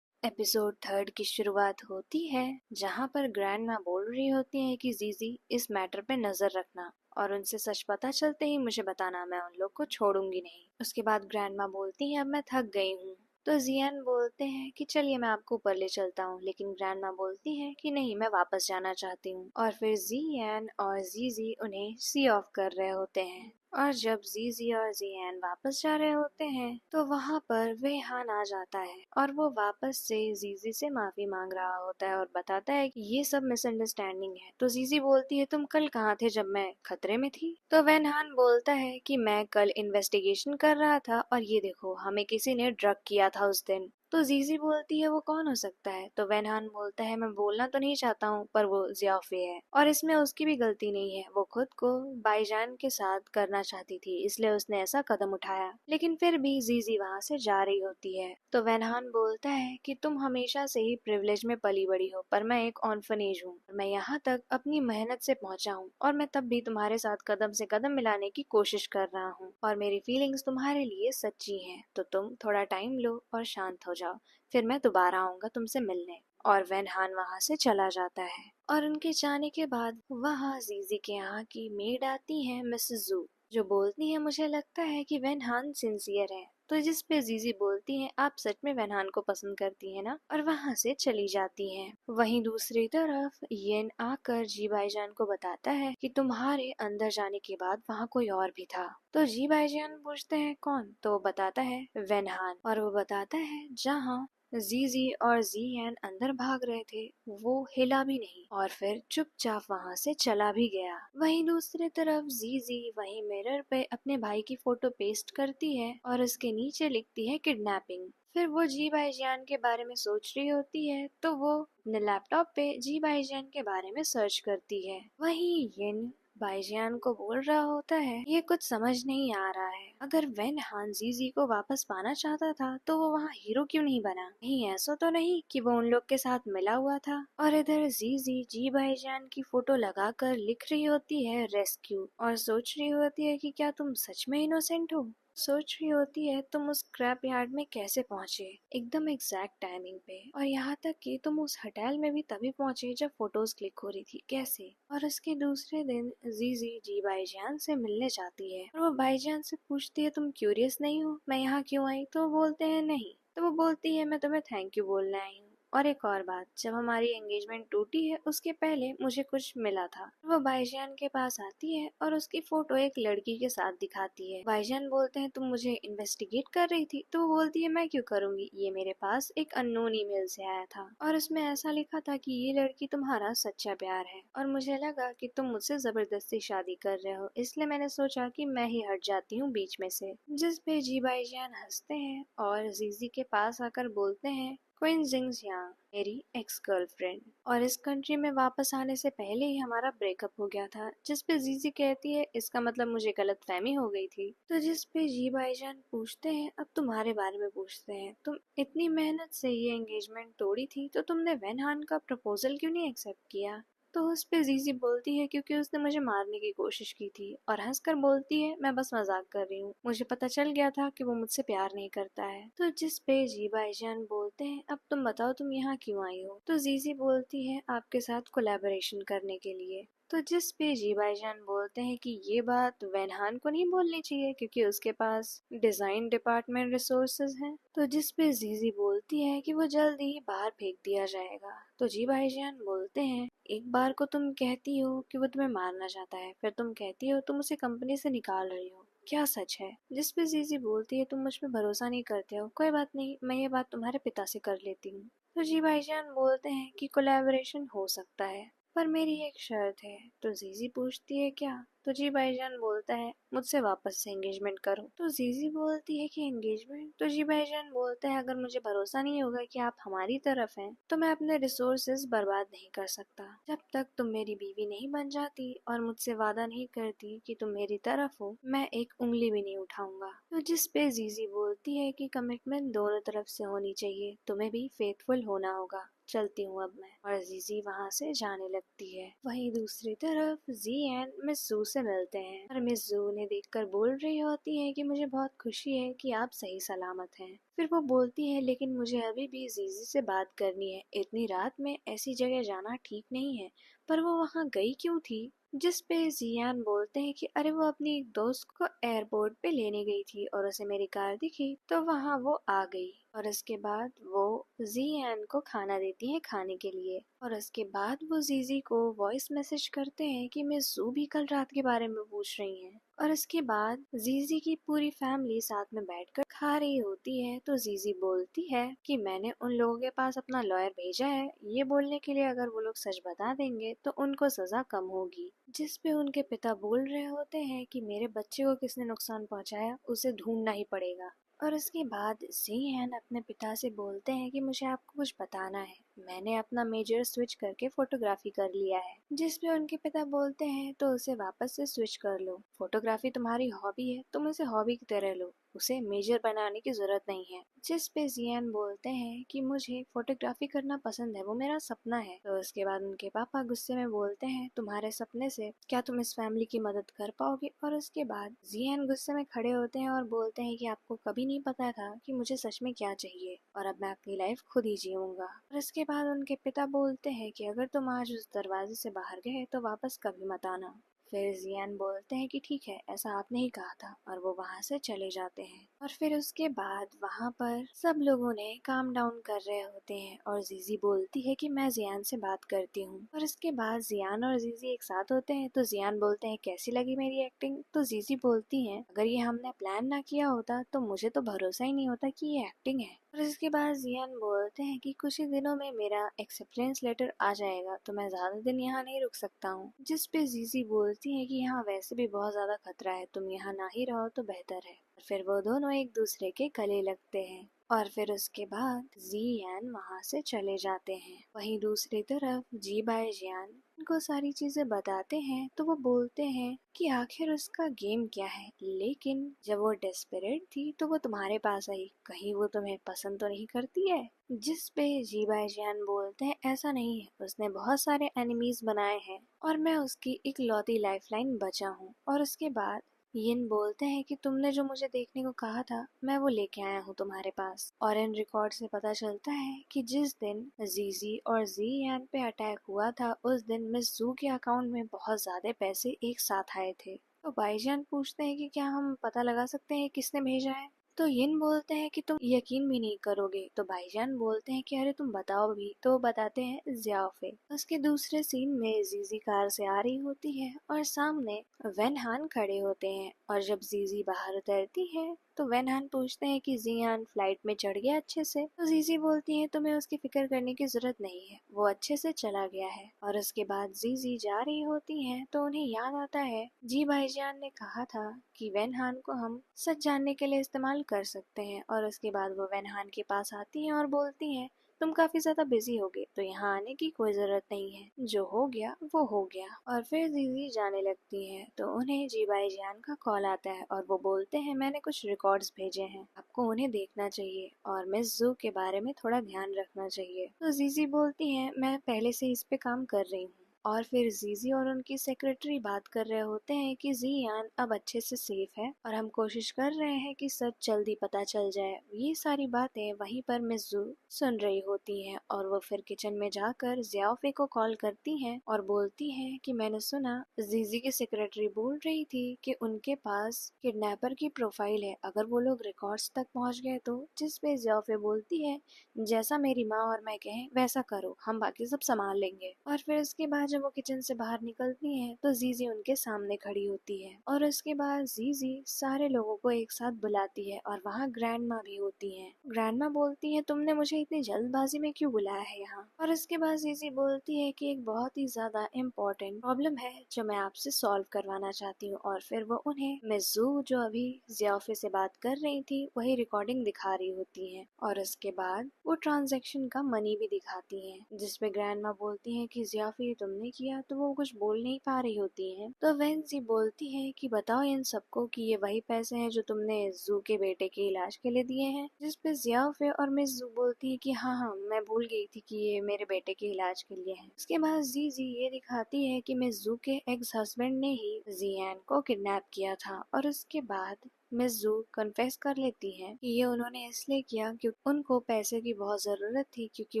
एपिसोड 3 की शुरुआत होती है जहां पर ग्रैंडमा बोल रही होती है कि जीजी इस मैटर पे नजर रखना और उनसे सच पता चलते ही मुझे बताना, मैं उन लोग को छोड़ूंगी नहीं। उसके बाद ग्रैंडमा बोलती है अब मैं थक गई हूँ। तो जियान बोलते हैं कि चलिए मैं आपको ऊपर ले चलता हूँ, लेकिन ग्रैंडमा बोलती है कि नहीं मैं वापस जाना चाहती हूँ। और फिर जियान और जीजी उन्हें सी ऑफ कर रहे होते हैं। और जब जीजी और जियान वापस जा रहे होते हैं तो वहाँ पर वेहान आ जाता है और वो वापस से जीजी से माफी मांग रहा होता है और बताता है कि ये सब मिसअंडरस्टैंडिंग है। तो जीजी बोलती है तुम कल कहाँ थे जब मैं खतरे में थी। तो वेनहान बोलता है कि मैं कल इन्वेस्टिगेशन कर रहा था और ये देखो हमें किसी ने ड्रग किया था उस दिन। तो जीजी बोलती है वो कौन हो सकता है। तो वेनहान बोलता है मैं बोलना तो नहीं चाहता हूँ पर वो ज़ियाफ़े है और इसमें उसकी भी गलती नहीं है, वो खुद को बाईजान के साथ करना चाहती थी इसलिए उसने ऐसा कदम उठाया। लेकिन फिर भी जीजी वहाँ से जा रही होती है। तो वेनहान बोलता है कि तुम हमेशा से ही प्रिविलेज में पली बड़ी हो पर मैं एक ऑर्फनेज हूँ, मैं यहाँ तक अपनी मेहनत से पहुँचा हूँ और मैं तब भी तुम्हारे साथ कदम से कदम मिलाने की कोशिश कर रहा हूँ और मेरी फीलिंग्स तुम्हारे लिए सच्ची हैं। तो तुम थोड़ा टाइम लो और शांत हो जाओ, फिर मैं दोबारा आऊंगा तुमसे मिलने। और वेनहान वहाँ से चला जाता है और उनके जाने के बाद वहाँ जीजी के यहाँ की मेड आती है मिसेस जू, जो बोलती है मुझे लगता है कि वेनहान सिंसियर है। तो जिस पे जीजी बोलती है आप सच में वेनहान को पसंद करती है ना, और वहाँ से चली जाती हैं। वहीं दूसरी तरफ येन आकर जी भाईजान को बताता है कि तुम्हारे अंदर जाने के बाद वहाँ कोई और भी था। तो जी भाईजान पूछते हैं कौन, तो वो बताता है वेनहान, और वो बताता है जहाँ जीजी और जियान अंदर भाग रहे थे वो हिला भी नहीं और फिर चुपचाप वहाँ से चला भी गया। वहीं दूसरी तरफ जीजी वहीं मिरर पे अपने भाई की फोटो पेस्ट करती है और उसके नीचे लिखती है किडनैपिंग। फिर वो जी भाईजान के बारे में सोच रही होती है तो वो अपने लैपटॉप पे जी भाईजान के बारे में सर्च करती है। वहीं येन भाईजान को बोल रहा होता है ये कुछ समझ नहीं आ रहा है, अगर वेन हान जीजी को वापस पाना चाहता था तो वो वहाँ हीरो क्यों नहीं बना, कहीं ऐसा तो नहीं कि वो उन लोग के साथ मिला हुआ था। और इधर जीजी जी भाईजान की फोटो लगाकर लिख रही होती है रेस्क्यू और सोच रही होती है कि क्या तुम सच में इनोसेंट हो। सोच रही होती है तुम उस स्क्रैप यार्ड में कैसे पहुंचे एकदम एग्जैक्ट टाइमिंग पे, और यहाँ तक कि तुम उस होटल में भी तभी पहुंचे जब फोटोज क्लिक हो रही थी, कैसे। और उसके दूसरे दिन जीजी जी भाईजान से मिलने जाती है और वो भाईजान से पूछती है तुम क्यूरियस नहीं हो मैं यहाँ क्यों आई, तो वो बोलते हैं नहीं। तो वो बोलती है मैं तुम्हें थैंक यू बोलने आई हूँ। और एक और बात, जब हमारी एंगेजमेंट टूटी है उसके पहले मुझे कुछ मिला था। वो भाईजान के पास आती है और उसकी फोटो एक लड़की के साथ दिखाती है। भाईजान बोलते हैं तुम मुझे इन्वेस्टिगेट कर रही थी, तो वो बोलती है मैं क्यों करूंगी, ये मेरे पास एक अननोन ईमेल से आया था और उसमें ऐसा लिखा था कि ये लड़की तुम्हारा सच्चा प्यार है और मुझे लगा कि तुम मुझसे जबरदस्ती शादी कर रहे हो, इसलिए मैंने सोचा कि मैं ही हट जाती हूँ बीच में से। जिस पे जी भाईजान हंसते हैं और जीजी के पास आकर बोलते हैं क्वीन जिंगजियांग मेरी एक्स गर्लफ्रेंड, और इस कंट्री में वापस आने से पहले ही हमारा ब्रेकअप हो गया था। जिस पे जीजी कहती है इसका मतलब मुझे गलतफहमी हो गई थी। तो जिस पे जी भाईजान पूछते हैं अब तुम्हारे बारे में पूछते हैं, तुम इतनी मेहनत से ये एंगेजमेंट तोड़ी थी तो तुमने वेनहान का प्रपोजल क्यों नहीं एक्सेप्ट किया। तो उस पे जीजी बोलती है क्योंकि उसने मुझे मारने की कोशिश की थी, और हंसकर बोलती है मैं बस मजाक कर रही हूँ, मुझे पता चल गया था कि वो मुझसे प्यार नहीं करता है। तो जिस पे जी भाईजान बोलते हैं अब तुम बताओ तुम यहाँ क्यों आई हो। तो जीजी बोलती है आपके साथ कोलैबोरेशन करने के लिए। तो जिस पे जी भाईजान बोलते हैं कि ये बात वैनहान को नहीं बोलनी चाहिए क्योंकि उसके पास डिजाइन डिपार्टमेंट रिसोर्सेज हैं। तो जिस पे जीजी बोलती है कि वो जल्द ही बाहर फेंक दिया जाएगा। तो जी भाईजान बोलते हैं, एक बार को तुम कहती हो कि वो तुम्हें मारना चाहता है, फिर तुम कहती हो तुम उसे कंपनी से निकाल रही हो, क्या सच है? जिस पे जीजी बोलती है तुम मुझ पे भरोसा नहीं करते हो, कोई बात नहीं, मैं ये बात तुम्हारे पिता से कर लेती हूँ। तो जी भाईजान बोलते हैं कि कोलैबोरेशन हो सकता है पर मेरी एक शर्त है। तो जीजी पूछती है क्या? तो जी भाईजान बोलता है मुझसे वापस से एंगेजमेंट करो। तो जीजी बोलती है कि एंगेजमेंट? तो जी भाईजान बोलता है अगर मुझे भरोसा नहीं होगा कि आप हमारी तरफ हैं तो मैं अपने रिसोर्सेज बर्बाद नहीं कर सकता। जब तक तुम मेरी बीवी नहीं बन जाती और मुझसे वादा नहीं करती कि तुम मेरी तरफ हो, मैं एक उंगली भी नहीं उठाऊंगा। तो जिस पे जीजी बोलती है कि कमिटमेंट दोनों तरफ से होनी चाहिए, तुम्हें भी फेथफुल होना होगा, चलती हूँ अब मैं। और जीजी वहाँ से जाने लगती है। वहीं दूसरी तरफ जी एंड मिस जू से मिलते हैं और मिस जू उन्हें देखकर बोल रही होती है कि मुझे बहुत खुशी है कि आप सही सलामत हैं। फिर वो बोलती है लेकिन मुझे अभी भी जीजी से बात करनी है, इतनी रात में ऐसी जगह जाना ठीक नहीं है। पर वो वहाँ गई क्यों थी? जिस पे जियान बोलते हैं कि अरे वो अपनी एक दोस्त को एयरपोर्ट पे लेने गई थी और उसे मेरी कार दिखी तो वहाँ वो आ गई। और इसके बाद वो जियान को खाना देती है खाने के लिए। और इसके बाद वो जीजी को वॉइस मैसेज करते हैं कि मिस जू भी कल रात के बारे में पूछ रही हैं। और इसके बाद जीजी की पूरी फैमिली साथ में बैठकर खा रही होती है। तो जीजी बोलती है कि मैंने उन लोगों के पास अपना लॉयर भेजा है ये बोलने के लिए अगर वो लोग सच बता देंगे तो उनको सजा कम होगी। जिस पे उनके पिता बोल रहे होते हैं कि मेरे बच्चे को किसने नुकसान पहुंचाया उसे ढूंढना ही पड़ेगा। और उसके बाद ज़ेन अपने पिता से बोलते हैं कि मुझे आपको कुछ बताना है, मैंने अपना मेजर स्विच करके फोटोग्राफी कर लिया है। जिस पे उनके पिता बोलते हैं तो उसे वापस से स्विच कर लो, फोटोग्राफी तुम्हारी हॉबी है, तुम उसे हॉबी की तरह लो, उसे मेजर बनाने की जरूरत नहीं है। जिस पे जियान बोलते हैं कि मुझे फोटोग्राफी करना पसंद है, वो मेरा सपना है। तो उसके बाद उनके पापा गुस्से में बोलते हैं तुम्हारे सपने से क्या तुम इस फैमिली की मदद कर पाओगे? और उसके बाद जियान गुस्से में खड़े होते हैं और बोलते हैं कि आपको कभी नहीं पता था कि मुझे सच में क्या चाहिए और अब मैं अपनी लाइफ खुद ही जीऊंगा। और इसके बाद उनके पिता बोलते हैं कि अगर तुम आज उस दरवाजे से बाहर गए तो वापस कभी मत आना। फिर जियान बोलते हैं कि ठीक है, ऐसा आपने ही कहा था, और वो वहाँ से चले जाते हैं। और फिर उसके बाद वहाँ पर सब लोगों ने काम डाउन कर रहे होते हैं और जीजी बोलती है कि मैं जियान से बात करती हूँ। और इसके बाद जियान और जीजी एक साथ होते हैं। तो जियान बोलते हैं कैसी लगी मेरी एक्टिंग? तो जीजी बोलती हैं अगर ये हमने प्लान ना किया होता तो मुझे तो भरोसा ही नहीं होता कि ये एक्टिंग है। और इसके बाद जियान बोलते हैं कि कुछ ही दिनों में मेरा एक्सेप्टेंस लेटर आ जाएगा तो मैं ज्यादा दिन यहाँ नहीं रुक सकता हूँ। जिस पे जीजी बोलती है कि यहाँ वैसे भी बहुत ज्यादा खतरा है, तुम यहाँ ना ही रहो तो बेहतर है। फिर वो दोनों एक दूसरे के गले लगते हैं और फिर उसके बाद जियान वहाँ से चले जाते हैं। वहीं दूसरी तरफ जी बाय जियान उनको सारी चीजें बताते हैं तो वो बोलते हैं कि आखिर उसका गेम क्या है, लेकिन जब वो डेस्परेट थी तो वो तुम्हारे पास आई, कहीं वो तुम्हें पसंद तो नहीं करती है? जिस पे जी बाय जियान बोलते हैं ऐसा नहीं है, उसने बहुत सारे एनिमीज बनाए हैं और मैं उसकी इकलौती लाइफलाइन बचा हूँ। और उसके बाद यिन बोलते हैं कि तुमने जो मुझे देखने को कहा था मैं वो लेके आया हूँ तुम्हारे पास। और इन रिकॉर्ड से पता चलता है कि जिस दिन जीजी और जियान पे अटैक हुआ था उस दिन मिस जू के अकाउंट में बहुत ज्यादा पैसे एक साथ आए थे। तो भाईजान पूछते हैं कि क्या हम पता लगा सकते हैं किसने भेजा है? तो यिन बोलते हैं कि तुम यकीन भी नहीं करोगे। तो भाईजान बोलते हैं कि अरे तुम बताओ भी। तो वो बताते हैं जियाफे। उसके दूसरे सीन में जीजी कार से आ रही होती है और सामने वेनहान खड़े होते हैं और जब जीजी बाहर उतरती है तो वेनहान पूछते हैं कि जियान फ्लाइट में चढ़ गया अच्छे से? तो जीजी बोलती है तुम्हें उसकी फिक्र करने की जरूरत नहीं है, वो अच्छे से चला गया है। और उसके बाद जीजी जा रही होती हैं तो उन्हें याद आता है जी भाईजान ने कहा था कि वेनहान को हम सच जानने के लिए इस्तेमाल कर सकते हैं। और उसके बाद वो वेनहान के पास आती हैं और बोलती हैं तुम काफी ज्यादा बिजी हो गए तो यहाँ आने की कोई जरूरत नहीं है, जो हो गया वो हो गया। और फिर जीजी जाने लगती हैं तो उन्हें जी भाईजान का कॉल आता है और वो बोलते हैं मैंने कुछ रिकॉर्ड्स भेजे हैं, आपको उन्हें देखना चाहिए और मिस जू के बारे में थोड़ा ध्यान रखना चाहिए। तो जीजी बोलती हैं मैं पहले से इस पे काम कर रही हूँ और फिर जीजी और उनकी सेक्रेटरी बात कर रहे होते हैं कि जियान अब अच्छे से सेफ है और हम कोशिश कर रहे हैं कि सच जल्दी पता चल जाए। ये सारी बातें वहीं पर मिस जू सुन रही होती हैं और वो फिर किचन में जाकर जियाफे को कॉल करती हैं और बोलती हैं कि मैंने सुना जीजी की सेक्रेटरी बोल रही थी कि उनके पास किडनैपर की प्रोफाइल है, अगर वो लोग रिकॉर्ड्स तक पहुंच गए तो। जिस पे जियाफे बोलती है जैसा मेरी माँ और मैं कहें वैसा करो, हम बाकी सब संभाल लेंगे। और फिर उसके बाद जब वो किचन से बाहर निकलती हैं तो जीजी उनके सामने खड़ी होती है और उसके बाद जीजी सारे लोगों को एक साथ बुलाती है और वहाँ ग्रैंड माँ भी होती है। ग्रैंड माँ बोलती है तुमने मुझे इतनी जल्दबाजी में क्यों बुलाया है यहाँ। और उसके बाद जीजी बोलती है कि एक बहुत ही ज्यादा इम्पोर्टेंट प्रॉब्लम है जो मैं आपसे सॉल्व करवाना चाहती हूँ। और फिर वो उन्हें मिस जू जो अभी जियाफे से बात कर रही थी वही रिकॉर्डिंग दिखा रही होती है और उसके बाद वो ट्रांजैक्शन का मनी भी दिखाती हैं, जिसपे ग्रैंड माँ बोलती हैं कि जियाफे तुमने किया, तो वो कुछ बोल नहीं पा रही होती हैं। तो वेंजी बोलती है कि बताओ इन सबको कि ये वही पैसे हैं जो तुमने जू के बेटे के इलाज के लिए दिए हैं। जिसपे जियाफे और मिस जू बोलती है कि हाँ हाँ मैं भूल गई थी कि ये मेरे बेटे के इलाज के लिए है। उसके बाद जी ये दिखाती है कि मिस जू के एक्स हस्बैंड ने ही जियान को किडनैप किया था और उसके बाद मिस जू कन्फेस कर लेती हैं कि ये उन्होंने इसलिए किया क्योंकि उनको पैसे की बहुत जरूरत थी, क्योंकि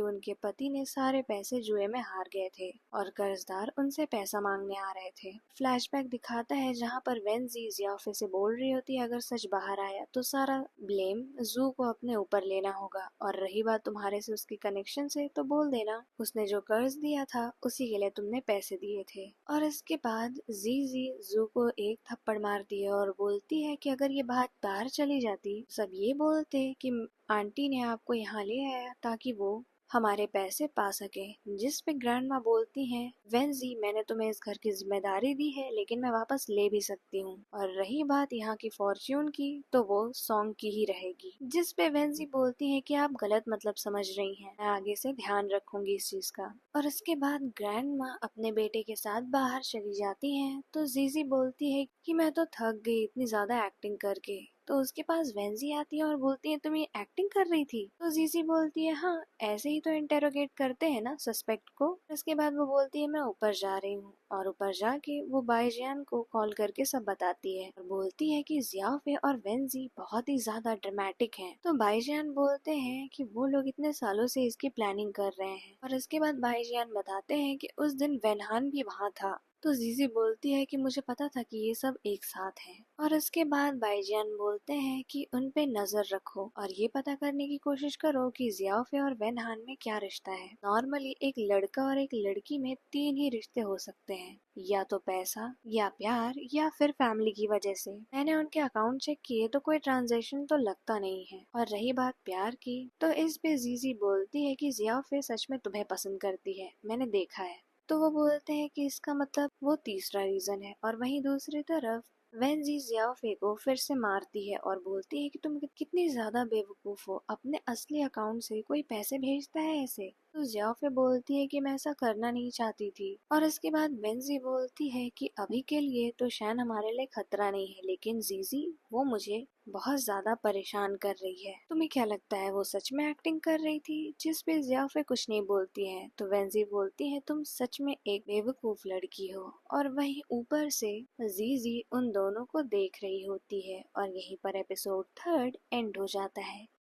उनके पति ने सारे पैसे जुए में हार गए थे और कर्जदार उनसे पैसा मांगने आ रहे थे। फ्लैशबैक दिखाता है जहाँ पर वेंजी जियाफे से बोल रही होती है अगर सच बाहर आया तो सारा ब्लेम जू को अपने ऊपर लेना होगा, और रही बात तुम्हारे से उसकी कनेक्शन से तो बोल देना उसने जो कर्ज दिया था उसी के लिए तुमने पैसे दिए थे। और इसके बाद जी जू को एक थप्पड़ मारती है और बोलती है कि अगर ये बात बाहर चली जाती सब ये बोलते कि आंटी ने आपको यहाँ ले आया ताकि वो हमारे पैसे पा सके। जिस पे ग्रैंड माँ बोलती हैं वेंजी मैंने तुम्हें इस घर की जिम्मेदारी दी है लेकिन मैं वापस ले भी सकती हूँ, और रही बात यहाँ की फॉर्च्यून की तो वो सॉन्ग की ही रहेगी। जिस पे वेंजी बोलती है कि आप गलत मतलब समझ रही हैं, मैं आगे से ध्यान रखूंगी इस चीज का। और इसके बाद ग्रैंड माँ अपने बेटे के साथ बाहर चली जाती हैं तो जीजी बोलती है कि मैं तो थक गई इतनी ज्यादा एक्टिंग करके। तो उसके पास वेंजी आती है और बोलती है तुम ये एक्टिंग कर रही थी। तो जीजी बोलती है हाँ ऐसे ही तो इंटेरोगेट करते हैं ना सस्पेक्ट को। इसके बाद वो बोलती है मैं ऊपर जा रही हूँ, और ऊपर जाके वो बाईजियान को कॉल करके सब बताती है और बोलती है कि जियाफे और वेंजी बहुत ही ज्यादा ड्रामेटिक हैं। तो बाईजियान बोलते हैं कि वो लोग इतने सालों से इसकी प्लानिंग कर रहे हैं, और इसके बाद बाईजियान बताते हैं कि उस दिन वेनहान भी वहाँ था। तो जीजी बोलती है कि मुझे पता था कि ये सब एक साथ हैं। और इसके बाद बाईजियान बोलते हैं कि उन पे नजर रखो और ये पता करने की कोशिश करो कि जियाफे और वेनहान में क्या रिश्ता है। नॉर्मली एक लड़का और एक लड़की में 3 ही रिश्ते हो सकते हैं, या तो पैसा या प्यार या फिर फैमिली की वजह से। मैंने उनके अकाउंट चेक किए तो कोई ट्रांजैक्शन तो लगता नहीं है। और रही बात प्यार की तो इस पे जीजी बोलती है कि जियाफे सच में तुम्हें पसंद करती है, मैंने देखा है। तो वो बोलते हैं कि इसका मतलब वो तीसरा रीजन है। और वहीं दूसरी तरफ वेंजी जियाफे को फिर से मारती है और बोलती है कि तुम कितनी ज्यादा बेवकूफ हो, अपने असली अकाउंट से कोई पैसे भेजता है ऐसे। तो जियाफे बोलती है कि मैं ऐसा करना नहीं चाहती थी। और इसके बाद वेंजी बोलती है कि अभी के लिए तो शैन हमारे लिए खतरा नहीं है, लेकिन जीजी वो मुझे बहुत ज्यादा परेशान कर रही है। तुम्हें क्या लगता है वो सच में एक्टिंग कर रही थी? जिस पे जियाफे कुछ नहीं बोलती है तो वेंजी बोलती है तुम सच में एक बेवकूफ लड़की हो। और वहीं ऊपर से जीजी उन दोनों को देख रही होती है और यहीं पर एपिसोड 3 एंड हो जाता है।